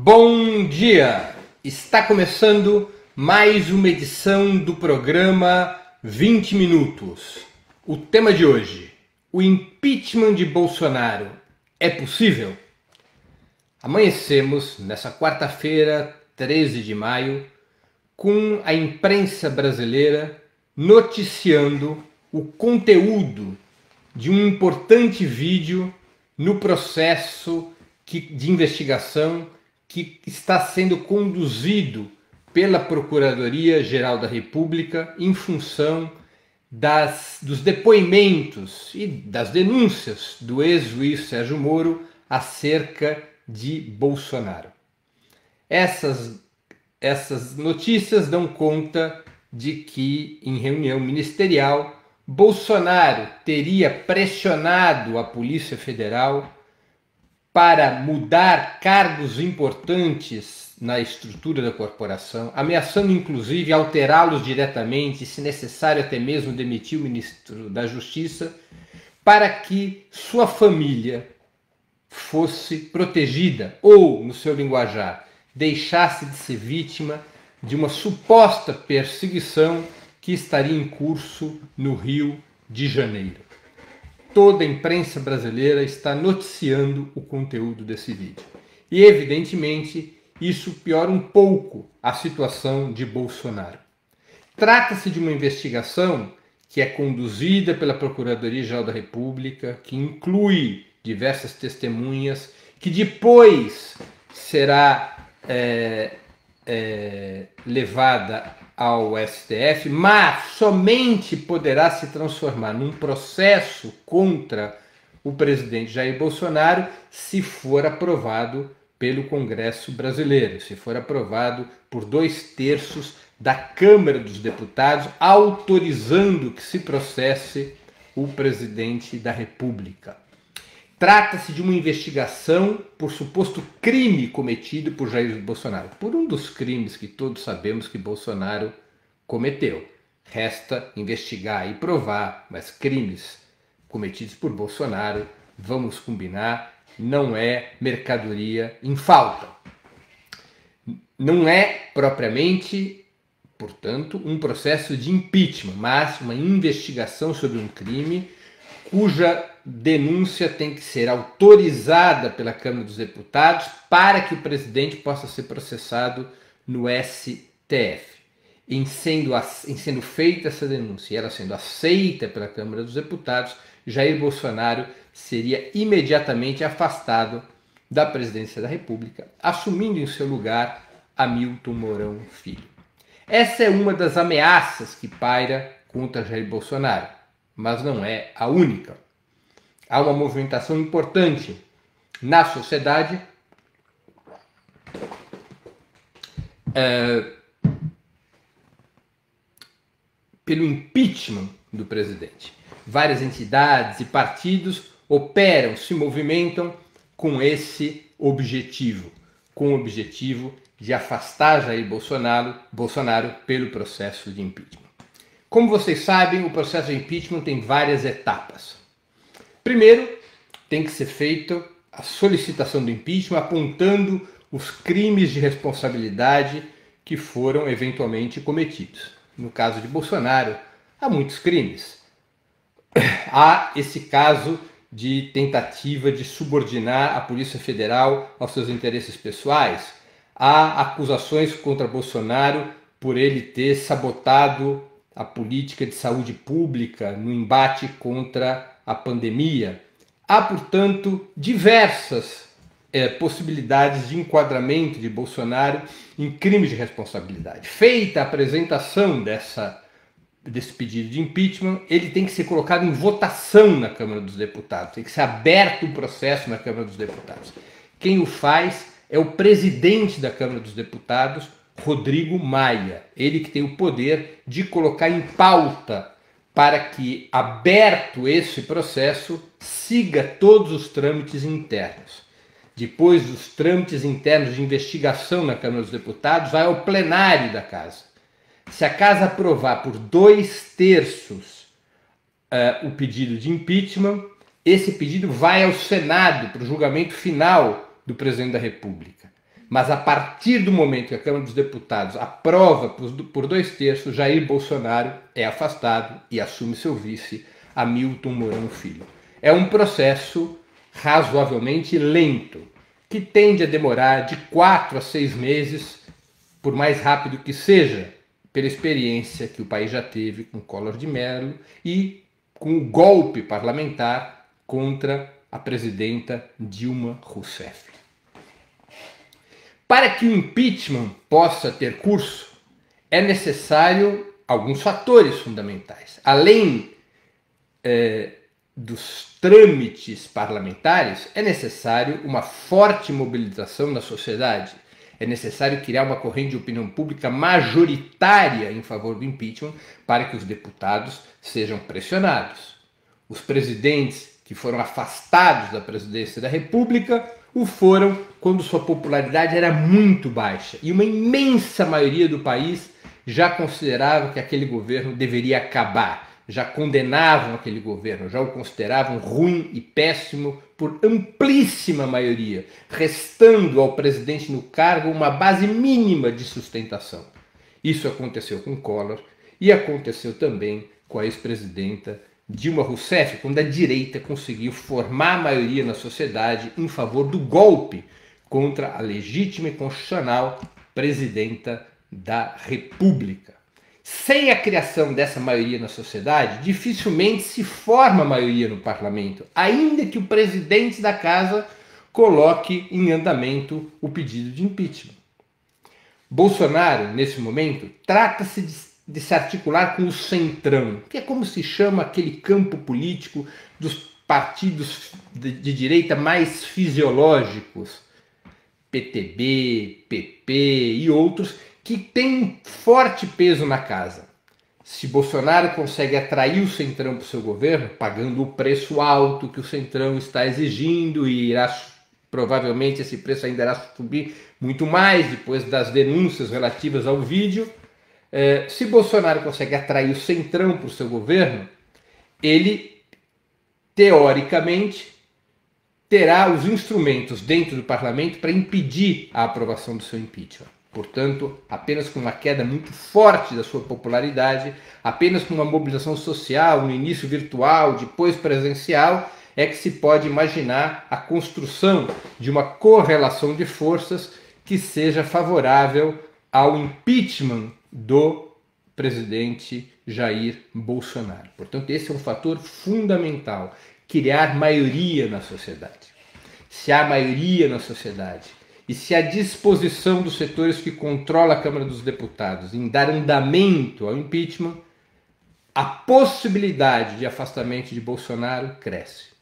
Bom dia! Está começando mais uma edição do programa 20 Minutos. O tema de hoje: o impeachment de Bolsonaro é possível? Amanhecemos nessa quarta-feira, 13 de maio, com a imprensa brasileira noticiando o conteúdo de um importante vídeo no processo de investigação que está sendo conduzido pela Procuradoria-Geral da República em função dos depoimentos e das denúncias do ex-juiz Sérgio Moro acerca de Bolsonaro. Essas notícias dão conta de que, em reunião ministerial, Bolsonaro teria pressionado a Polícia Federal para mudar cargos importantes na estrutura da corporação, ameaçando inclusive alterá-los diretamente, se necessário até mesmo demitir o ministro da Justiça, para que sua família fosse protegida ou, no seu linguajar, deixasse de ser vítima de uma suposta perseguição que estaria em curso no Rio de Janeiro. Toda a imprensa brasileira está noticiando o conteúdo desse vídeo. E, evidentemente, isso piora um pouco a situação de Bolsonaro. Trata-se de uma investigação que é conduzida pela Procuradoria-Geral da República, que inclui diversas testemunhas, que depois será levada ao STF, mas somente poderá se transformar num processo contra o presidente Jair Bolsonaro se for aprovado pelo Congresso brasileiro, se for aprovado por 2/3 da Câmara dos Deputados, autorizando que se processe o presidente da República. Trata-se de uma investigação por suposto crime cometido por Jair Bolsonaro, por um dos crimes que todos sabemos que Bolsonaro cometeu. Resta investigar e provar, mas crimes cometidos por Bolsonaro, vamos combinar, não é mercadoria em falta. Não é propriamente, portanto, um processo de impeachment, mas uma investigação sobre um crime cuja denúncia tem que ser autorizada pela Câmara dos Deputados para que o presidente possa ser processado no STF. Em sendo feita essa denúncia e ela sendo aceita pela Câmara dos Deputados, Jair Bolsonaro seria imediatamente afastado da presidência da República, assumindo em seu lugar Hamilton Mourão Filho. Essa é uma das ameaças que paira contra Jair Bolsonaro, mas não é a única. Há uma movimentação importante na sociedade pelo impeachment do presidente. Várias entidades e partidos operam, se movimentam com esse objetivo, com o objetivo de afastar Jair Bolsonaro pelo processo de impeachment. Como vocês sabem, o processo de impeachment tem várias etapas. Primeiro, tem que ser feita a solicitação do impeachment apontando os crimes de responsabilidade que foram eventualmente cometidos. No caso de Bolsonaro, há muitos crimes. Há esse caso de tentativa de subordinar a Polícia Federal aos seus interesses pessoais. Há acusações contra Bolsonaro por ele ter sabotado a política de saúde pública no embate contra a pandemia. Há, portanto, diversas possibilidades de enquadramento de Bolsonaro em crimes de responsabilidade. Feita a apresentação desse pedido de impeachment, ele tem que ser colocado em votação na Câmara dos Deputados, tem que ser aberto o processo na Câmara dos Deputados. Quem o faz é o presidente da Câmara dos Deputados, Rodrigo Maia, ele que tem o poder de colocar em pauta para que, aberto esse processo, siga todos os trâmites internos. Depois dos trâmites internos de investigação na Câmara dos Deputados, vai ao plenário da Casa. Se a Casa aprovar por 2/3 o pedido de impeachment, esse pedido vai ao Senado para o julgamento final do presidente da República. Mas a partir do momento que a Câmara dos Deputados aprova por 2/3, Jair Bolsonaro é afastado e assume seu vice, Hamilton Mourão Filho. É um processo razoavelmente lento, que tende a demorar de 4 a 6 meses, por mais rápido que seja, pela experiência que o país já teve com Collor de Mello e com o golpe parlamentar contra a presidenta Dilma Rousseff. Para que o impeachment possa ter curso, é necessário alguns fatores fundamentais. Além dos trâmites parlamentares, é necessário uma forte mobilização na sociedade. É necessário criar uma corrente de opinião pública majoritária em favor do impeachment para que os deputados sejam pressionados. Os presidentes que foram afastados da presidência da República o foram quando sua popularidade era muito baixa e uma imensa maioria do país já considerava que aquele governo deveria acabar, já condenavam aquele governo, já o consideravam ruim e péssimo por amplíssima maioria, restando ao presidente no cargo uma base mínima de sustentação. Isso aconteceu com Collor e aconteceu também com a ex-presidenta Dilma Rousseff, quando a direita conseguiu formar a maioria na sociedade em favor do golpe contra a legítima e constitucional presidenta da República. Sem a criação dessa maioria na sociedade, dificilmente se forma maioria no parlamento, ainda que o presidente da casa coloque em andamento o pedido de impeachment. Bolsonaro, nesse momento, trata-se de se articular com o centrão, que é como se chama aquele campo político dos partidos de direita mais fisiológicos, PTB, PP e outros, que tem um forte peso na casa. Se Bolsonaro consegue atrair o centrão para o seu governo, pagando o preço alto que o centrão está exigindo, e provavelmente esse preço ainda irá subir muito mais depois das denúncias relativas ao vídeo, se Bolsonaro consegue atrair o centrão para o seu governo, ele, teoricamente, terá os instrumentos dentro do parlamento para impedir a aprovação do seu impeachment. Portanto, apenas com uma queda muito forte da sua popularidade, apenas com uma mobilização social, no início virtual, depois presencial, é que se pode imaginar a construção de uma correlação de forças que seja favorável ao impeachment do presidente Jair Bolsonaro. Portanto, esse é um fator fundamental, criar maioria na sociedade. Se há maioria na sociedade e se a disposição dos setores que controlam a Câmara dos Deputados em dar andamento ao impeachment, a possibilidade de afastamento de Bolsonaro cresce.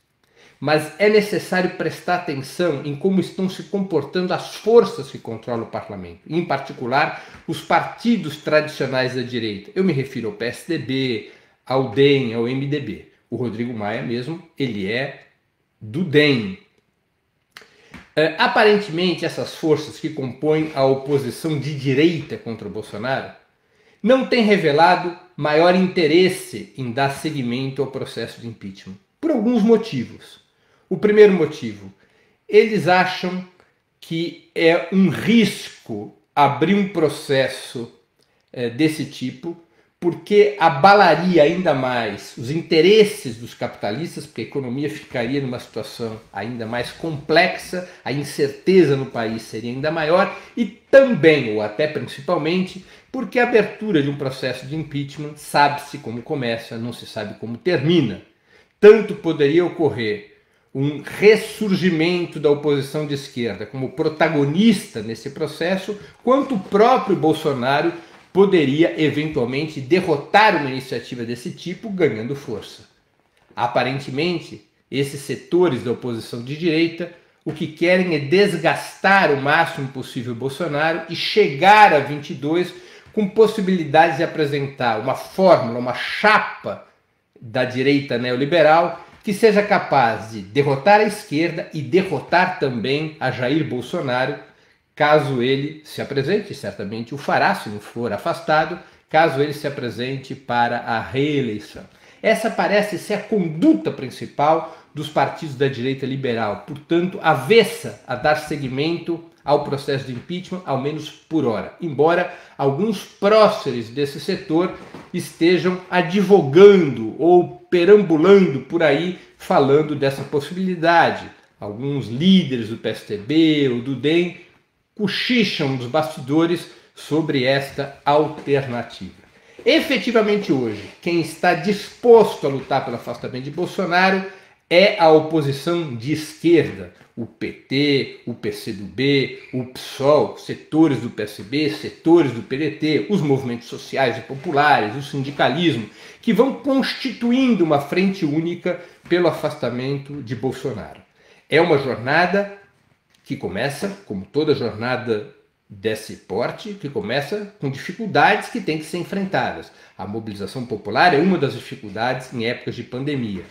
Mas é necessário prestar atenção em como estão se comportando as forças que controlam o parlamento, em particular os partidos tradicionais da direita. Eu me refiro ao PSDB, ao DEM, ao MDB. O Rodrigo Maia mesmo, ele é do DEM. Aparentemente, essas forças que compõem a oposição de direita contra o Bolsonaro não têm revelado maior interesse em dar seguimento ao processo de impeachment, por alguns motivos. O primeiro motivo, eles acham que é um risco abrir um processo desse tipo, porque abalaria ainda mais os interesses dos capitalistas, porque a economia ficaria numa situação ainda mais complexa, a incerteza no país seria ainda maior, e também, ou até principalmente, porque a abertura de um processo de impeachment sabe-se como começa, não se sabe como termina. Tanto poderia ocorrer um ressurgimento da oposição de esquerda como protagonista nesse processo, quanto o próprio Bolsonaro poderia eventualmente derrotar uma iniciativa desse tipo, ganhando força. Aparentemente, esses setores da oposição de direita o que querem é desgastar o máximo possível Bolsonaro e chegar a 22 com possibilidades de apresentar uma fórmula, uma chapa da direita neoliberal que seja capaz de derrotar a esquerda e derrotar também a Jair Bolsonaro, caso ele se apresente, certamente o fará se não for afastado, caso ele se apresente para a reeleição. Essa parece ser a conduta principal dos partidos da direita liberal, portanto, avessa a dar seguimento ao processo de impeachment, ao menos por hora, embora alguns próceres desse setor estejam advogando ou perambulando por aí falando dessa possibilidade. Alguns líderes do PSDB ou do DEM cochicham nos bastidores sobre esta alternativa. Efetivamente hoje, quem está disposto a lutar pelo afastamento de Bolsonaro é a oposição de esquerda, o PT, o PCdoB, o PSOL, setores do PSB, setores do PDT, os movimentos sociais e populares, o sindicalismo, que vão constituindo uma frente única pelo afastamento de Bolsonaro. É uma jornada que começa, como toda jornada desse porte, que começa com dificuldades que têm que ser enfrentadas. A mobilização popular é uma das dificuldades em épocas de pandemia.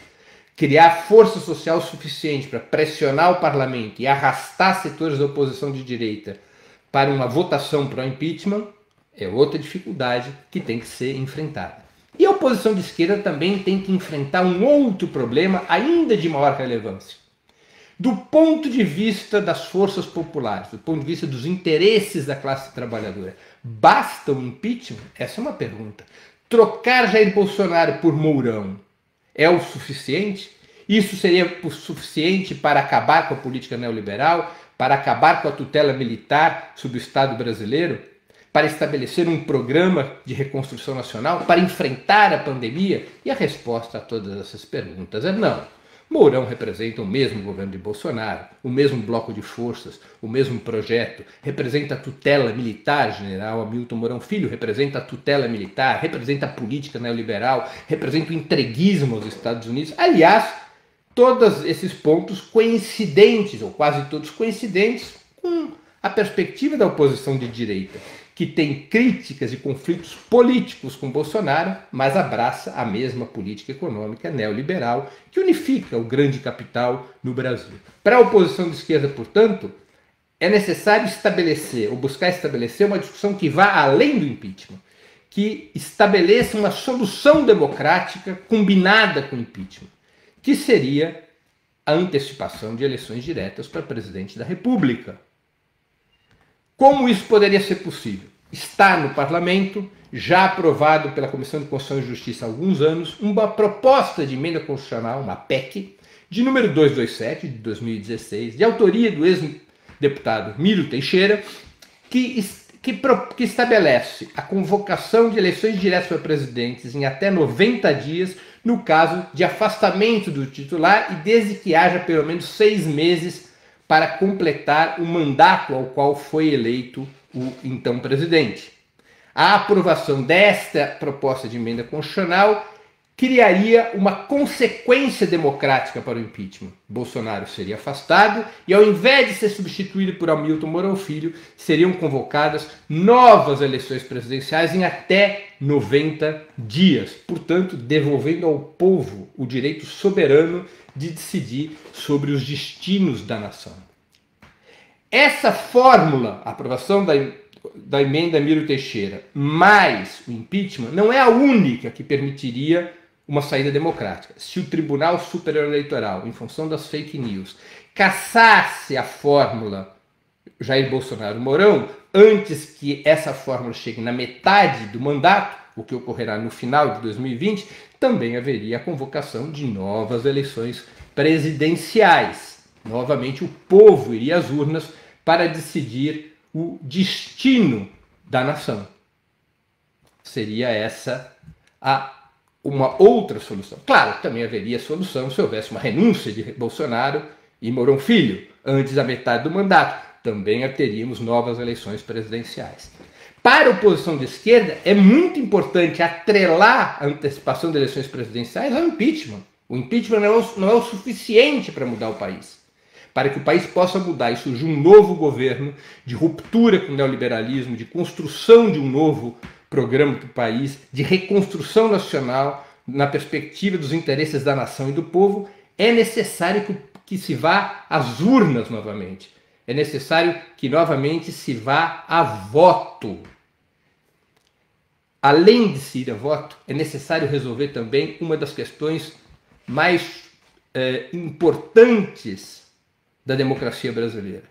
Criar força social suficiente para pressionar o parlamento e arrastar setores da oposição de direita para uma votação para o impeachment é outra dificuldade que tem que ser enfrentada. E a oposição de esquerda também tem que enfrentar um outro problema ainda de maior relevância. Do ponto de vista das forças populares, do ponto de vista dos interesses da classe trabalhadora, basta o impeachment? Essa é uma pergunta. Trocar Jair Bolsonaro por Mourão é o suficiente? Isso seria o suficiente para acabar com a política neoliberal, para acabar com a tutela militar sobre o Estado brasileiro, para estabelecer um programa de reconstrução nacional, para enfrentar a pandemia? E a resposta a todas essas perguntas é não. Mourão representa o mesmo governo de Bolsonaro, o mesmo bloco de forças, o mesmo projeto, representa a tutela militar, general Hamilton Mourão Filho, representa a tutela militar, representa a política neoliberal, representa o entreguismo aos Estados Unidos. Aliás, todos esses pontos coincidentes, ou quase todos coincidentes, com a perspectiva da oposição de direita, que tem críticas e conflitos políticos com Bolsonaro, mas abraça a mesma política econômica neoliberal que unifica o grande capital no Brasil. Para a oposição de esquerda, portanto, é necessário estabelecer, ou buscar estabelecer, uma discussão que vá além do impeachment, que estabeleça uma solução democrática combinada com o impeachment, que seria a antecipação de eleições diretas para presidente da República. Como isso poderia ser possível? Está no parlamento, já aprovado pela Comissão de Constituição e Justiça há alguns anos, uma proposta de emenda constitucional, uma PEC, de número 227, de 2016, de autoria do ex-deputado Miro Teixeira, que estabelece a convocação de eleições diretas para presidentes em até 90 dias, no caso de afastamento do titular e desde que haja pelo menos 6 meses para completar o mandato ao qual foi eleito o então presidente. A aprovação desta proposta de emenda constitucional criaria uma consequência democrática para o impeachment. Bolsonaro seria afastado e, ao invés de ser substituído por Hamilton Mourão Filho, seriam convocadas novas eleições presidenciais em até 90 dias, portanto, devolvendo ao povo o direito soberano de decidir sobre os destinos da nação. Essa fórmula, a aprovação da emenda Miro Teixeira, mais o impeachment, não é a única que permitiria uma saída democrática. Se o Tribunal Superior Eleitoral, em função das fake news, cassasse a fórmula Jair Bolsonaro-Mourão, antes que essa fórmula chegue na metade do mandato, o que ocorrerá no final de 2020, também haveria a convocação de novas eleições presidenciais. Novamente, o povo iria às urnas para decidir o destino da nação. Seria essa uma outra solução. Claro, também haveria solução se houvesse uma renúncia de Bolsonaro e Mourão Filho antes da metade do mandato. Também teríamos novas eleições presidenciais. Para a oposição de esquerda, é muito importante atrelar a antecipação de eleições presidenciais ao impeachment. O impeachment não é o suficiente para mudar o país. Para que o país possa mudar e surgir um novo governo de ruptura com o neoliberalismo, de construção de um novo programa para o país, de reconstrução nacional na perspectiva dos interesses da nação e do povo, é necessário que se vá às urnas novamente. É necessário que novamente se vá a voto. Além de se ir a voto, é necessário resolver também uma das questões mais importantes da democracia brasileira,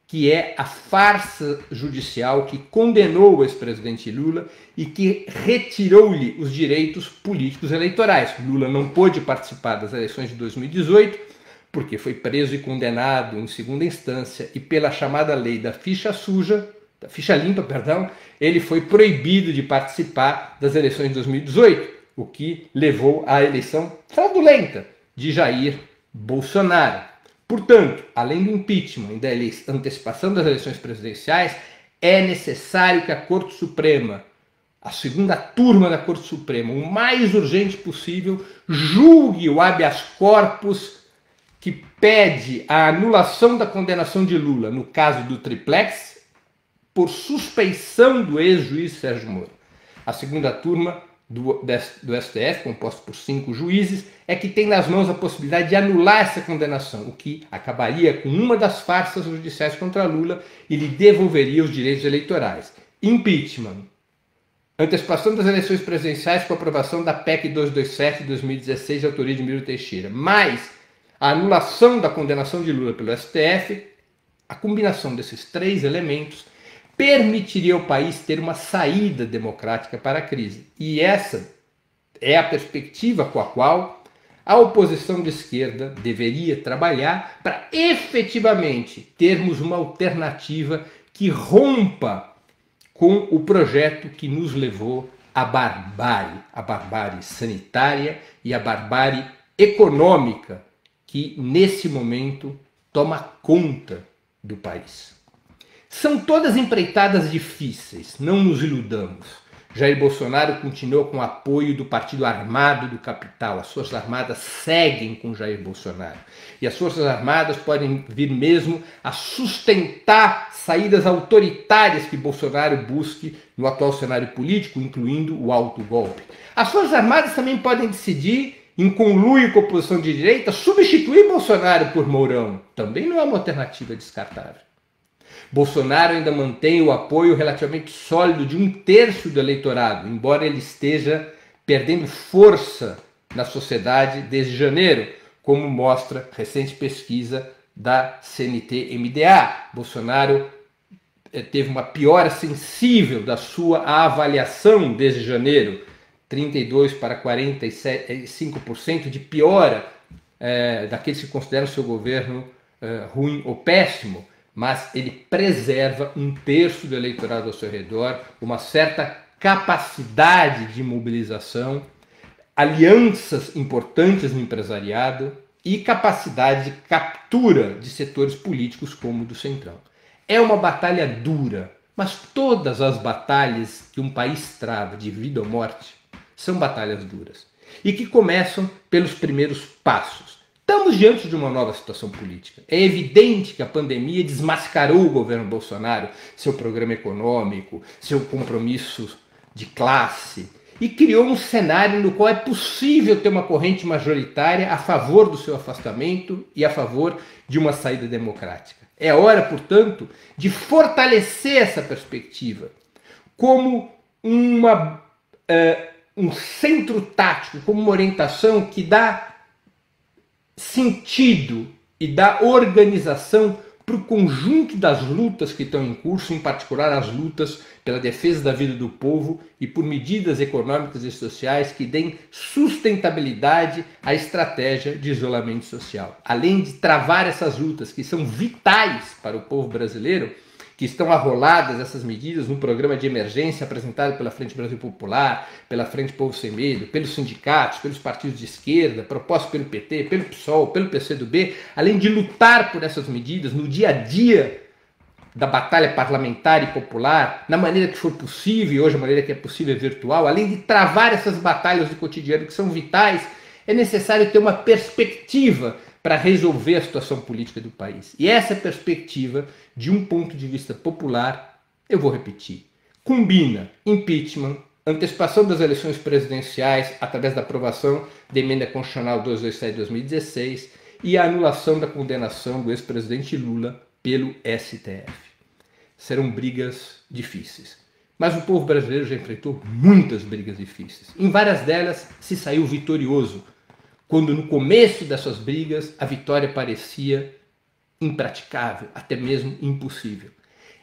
que é a farsa judicial que condenou o ex-presidente Lula e que retirou-lhe os direitos políticos eleitorais. Lula não pôde participar das eleições de 2018 porque foi preso e condenado em segunda instância e pela chamada lei da ficha limpa, ele foi proibido de participar das eleições de 2018, o que levou à eleição fraudulenta de Jair Bolsonaro. Portanto, além do impeachment e da antecipação das eleições presidenciais, é necessário que a Corte Suprema, a segunda turma da Corte Suprema, o mais urgente possível, julgue o habeas corpus que pede a anulação da condenação de Lula no caso do triplex por suspeição do ex-juiz Sérgio Moro. A segunda turma do STF, composto por 5 juízes, é que tem nas mãos a possibilidade de anular essa condenação, o que acabaria com uma das farsas judiciais contra Lula e lhe devolveria os direitos eleitorais. Impeachment. Antecipação das eleições presidenciais com a aprovação da PEC 227 de 2016, de autoria de Miro Teixeira. Mais a anulação da condenação de Lula pelo STF, a combinação desses 3 elementos permitiria ao país ter uma saída democrática para a crise. E essa é a perspectiva com a qual a oposição de esquerda deveria trabalhar para efetivamente termos uma alternativa que rompa com o projeto que nos levou à barbárie sanitária e à barbárie econômica que nesse momento toma conta do país. São todas empreitadas difíceis, não nos iludamos. Jair Bolsonaro continua com o apoio do Partido Armado do Capital. As Forças Armadas seguem com Jair Bolsonaro. E as Forças Armadas podem vir mesmo a sustentar saídas autoritárias que Bolsonaro busque no atual cenário político, incluindo o autogolpe. As Forças Armadas também podem decidir, em conluio com a oposição de direita, substituir Bolsonaro por Mourão. Também não é uma alternativa descartável. Bolsonaro ainda mantém o apoio relativamente sólido de 1/3 do eleitorado, embora ele esteja perdendo força na sociedade desde janeiro, como mostra recente pesquisa da CNT-MDA. Bolsonaro teve uma piora sensível da sua avaliação desde janeiro, 32% para 45% de piora daqueles que consideram seu governo ruim ou péssimo. Mas ele preserva 1/3 do eleitorado ao seu redor, uma certa capacidade de mobilização, alianças importantes no empresariado e capacidade de captura de setores políticos como o do Centrão. É uma batalha dura, mas todas as batalhas que um país trava de vida ou morte são batalhas duras e que começam pelos primeiros passos. Estamos diante de uma nova situação política. É evidente que a pandemia desmascarou o governo Bolsonaro, seu programa econômico, seu compromisso de classe, e criou um cenário no qual é possível ter uma corrente majoritária a favor do seu afastamento e a favor de uma saída democrática. É hora, portanto, de fortalecer essa perspectiva como um centro tático, como uma orientação que dá sentido e dá organização para o conjunto das lutas que estão em curso, em particular as lutas pela defesa da vida do povo e por medidas econômicas e sociais que deem sustentabilidade à estratégia de isolamento social. Além de travar essas lutas que são vitais para o povo brasileiro, que estão arroladas essas medidas no programa de emergência apresentado pela Frente Brasil Popular, pela Frente Povo Sem Medo, pelos sindicatos, pelos partidos de esquerda, proposto pelo PT, pelo PSOL, pelo PCdoB, além de lutar por essas medidas no dia a dia da batalha parlamentar e popular, na maneira que for possível, e hoje a maneira que é possível é virtual, além de travar essas batalhas do cotidiano que são vitais, é necessário ter uma perspectiva para resolver a situação política do país. E essa perspectiva, de um ponto de vista popular, eu vou repetir, combina impeachment, antecipação das eleições presidenciais através da aprovação da emenda constitucional 227 de 2016 e a anulação da condenação do ex-presidente Lula pelo STF. Serão brigas difíceis. Mas o povo brasileiro já enfrentou muitas brigas difíceis. Em várias delas se saiu vitorioso, quando no começo dessas brigas a vitória parecia impraticável, até mesmo impossível.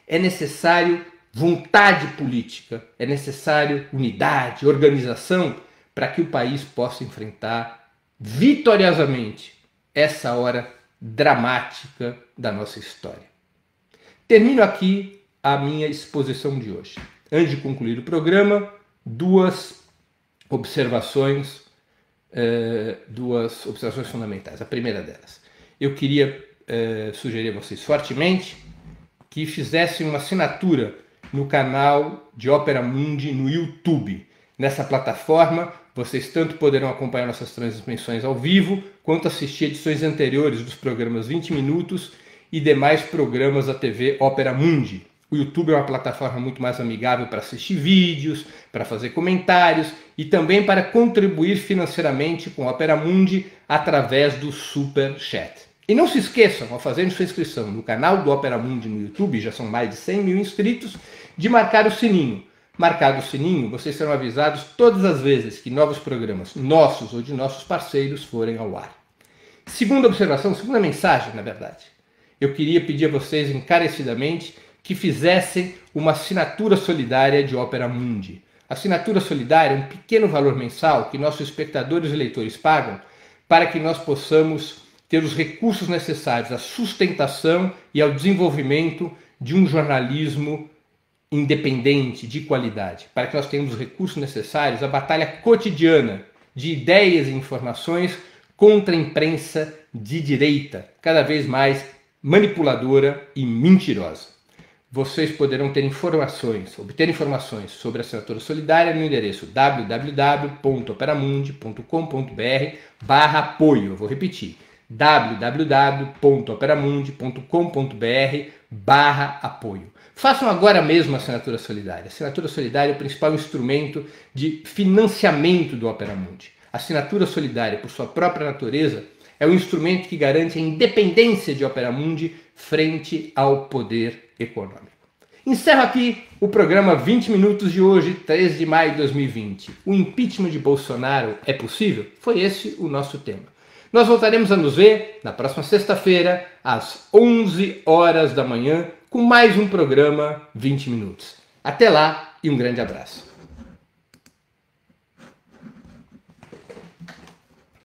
É necessário vontade política, é necessário unidade, organização, para que o país possa enfrentar vitoriosamente essa hora dramática da nossa história. Termino aqui a minha exposição de hoje. Antes de concluir o programa, duas observações fundamentais. A primeira delas, eu queria sugerir a vocês fortemente que fizessem uma assinatura no canal de Opera Mundi no YouTube. Nessa plataforma, vocês tanto poderão acompanhar nossas transmissões ao vivo, quanto assistir edições anteriores dos programas 20 Minutos e demais programas da TV Opera Mundi. O YouTube é uma plataforma muito mais amigável para assistir vídeos, para fazer comentários e também para contribuir financeiramente com a Opera Mundi através do Super Chat. E não se esqueçam, ao fazerem sua inscrição no canal do Opera Mundi no YouTube, já são mais de 100 mil inscritos, de marcar o sininho. Marcado o sininho, vocês serão avisados todas as vezes que novos programas nossos ou de nossos parceiros forem ao ar. Segunda observação, segunda mensagem, na verdade. Eu queria pedir a vocês encarecidamente que fizessem uma assinatura solidária de Opera Mundi. A assinatura solidária é um pequeno valor mensal que nossos espectadores e leitores pagam para que nós possamos ter os recursos necessários à sustentação e ao desenvolvimento de um jornalismo independente, de qualidade, para que nós tenhamos os recursos necessários à batalha cotidiana de ideias e informações contra a imprensa de direita, cada vez mais manipuladora e mentirosa. Vocês poderão obter informações sobre a assinatura solidária no endereço www.operamundi.com.br/apoio. Eu vou repetir, www.operamundi.com.br/apoio. Façam agora mesmo a assinatura solidária. A assinatura solidária é o principal instrumento de financiamento do Opera Mundi. A assinatura solidária, por sua própria natureza, é um instrumento que garante a independência de Opera Mundi frente ao poder econômico. Encerro aqui o programa 20 Minutos de hoje, 3 de maio de 2020. O impeachment de Bolsonaro é possível? Foi esse o nosso tema. Nós voltaremos a nos ver na próxima sexta-feira, às 11 horas da manhã, com mais um programa 20 Minutos. Até lá e um grande abraço.